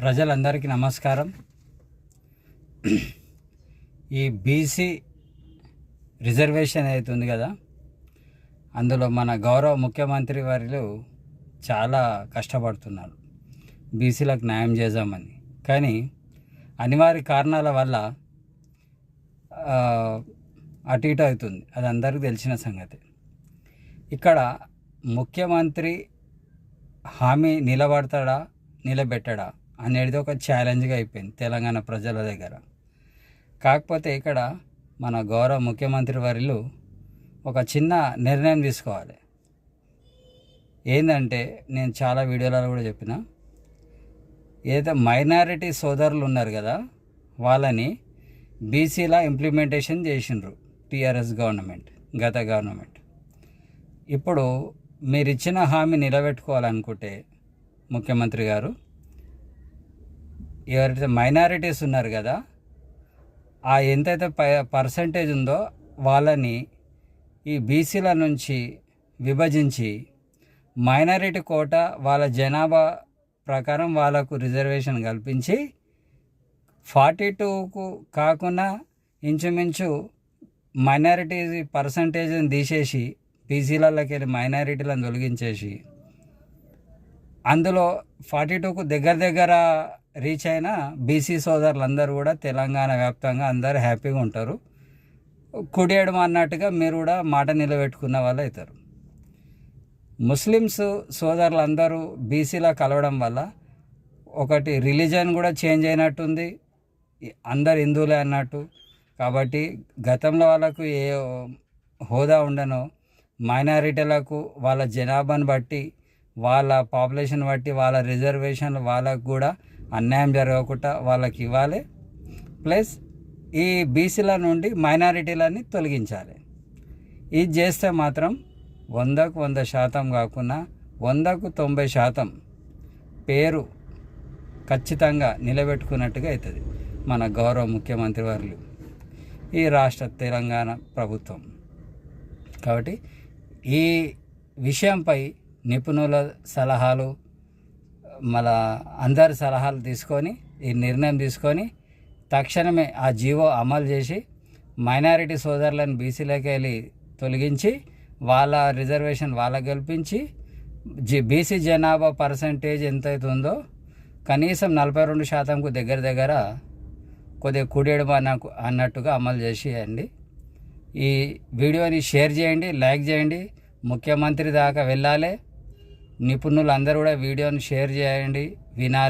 ప్రజలందరికీ నమస్కారం. ఈ బీసీ రిజర్వేషన్ అవుతుంది కదా, అందులో మన గౌరవ ముఖ్యమంత్రి వారు చాలా కష్టపడుతున్నారు బీసీలకు న్యాయం చేద్దామని. కానీ అనివార్య కారణాల వల్ల అటు ఇటు అవుతుంది. అది అందరికీ తెలిసిన సంగతి. ఇక్కడ ముఖ్యమంత్రి హామీ నిలబడతాడా నిలబెట్టడా అనేది ఒక ఛాలెంజ్గా అయిపోయింది తెలంగాణ ప్రజల దగ్గర. కాకపోతే ఇక్కడ మన గౌరవ ముఖ్యమంత్రి వారిలు ఒక చిన్న నిర్ణయం తీసుకోవాలి. ఏంటంటే, నేను చాలా వీడియోలలో కూడా చెప్పిన, ఏదైతే మైనారిటీ సోదరులు ఉన్నారు కదా, వాళ్ళని బీసీలా ఇంప్లిమెంటేషన్ చేసిండ్రు టీఆర్ఎస్ గవర్నమెంట్, గత గవర్నమెంట్. ఇప్పుడు మీరు ఇచ్చిన హామీ నిలబెట్టుకోవాలనుకుంటే ముఖ్యమంత్రి గారు, ఎవరైతే మైనారిటీస్ ఉన్నారు కదా, ఆ ఎంతైతే పర్సంటేజ్ ఉందో వాళ్ళని ఈ బీసీల నుంచి విభజించి మైనారిటీ కోట వాళ్ళ జనాభా ప్రకారం వాళ్ళకు రిజర్వేషన్ కల్పించి 42కు కాకుండా ఇంచుమించు మైనారిటీ పర్సంటేజ్ని తీసేసి బీసీలకి వెళ్ళి మైనారిటీలను తొలగించేసి అందులో 42కు దగ్గర రీచ్ అయిన బీసీ సోదరులందరూ కూడా తెలంగాణ వ్యాప్తంగా అందరూ హ్యాపీగా ఉంటారు. కుడేయడం అన్నట్టుగా మీరు కూడా మాట నిలబెట్టుకున్న వాళ్ళు అవుతారు. ముస్లిమ్స్ సోదరులందరూ బీసీలా కలవడం వల్ల ఒకటి రిలీజన్ కూడా చేంజ్ అయినట్టుంది, అందరు హిందువులే అన్నట్టు. కాబట్టి గతంలో వాళ్ళకు ఏ హోదా ఉండనో మైనారిటీలకు వాళ్ళ జనాభాను బట్టి, వాళ్ళ పాపులేషన్ బట్టి, వాళ్ళ రిజర్వేషన్లు వాళ్ళకు కూడా అన్యాయం జరగకుండా వాళ్ళకి ఇవ్వాలి. ప్లస్ ఈ బీసీల నుండి మైనారిటీలని తొలగించాలి. ఇది చేస్తే మాత్రం 100కు 100% కాకుండా 100కు 90% పేరు ఖచ్చితంగా నిలబెట్టుకున్నట్టుగా అవుతుంది మన గౌరవ ముఖ్యమంత్రి వారు, ఈ రాష్ట్ర తెలంగాణ ప్రభుత్వం. కాబట్టి ఈ విషయంపై నిపుణుల సలహాలు, మళ్ళా అందరి సలహాలు తీసుకొని ఈ నిర్ణయం తీసుకొని తక్షణమే ఆ జీవో అమలు చేసి మైనారిటీ సోదరులను బీసీలోకి వెళ్ళి తొలగించి వాళ్ళ రిజర్వేషన్ వాళ్ళకి కల్పించి బీసీ జనాభా పర్సంటేజ్ ఎంతైతే ఉందో కనీసం 42%కు దగ్గర కొద్దిగా కుడేయడం అన్నట్టుగా అమలు చేసేయండి. ఈ వీడియోని షేర్ చేయండి, లైక్ చేయండి, ముఖ్యమంత్రి దాకా వెళ్ళాలి. నిపుణులు అందరూ కూడా వీడియోని షేర్ చేయండి, వినాలి.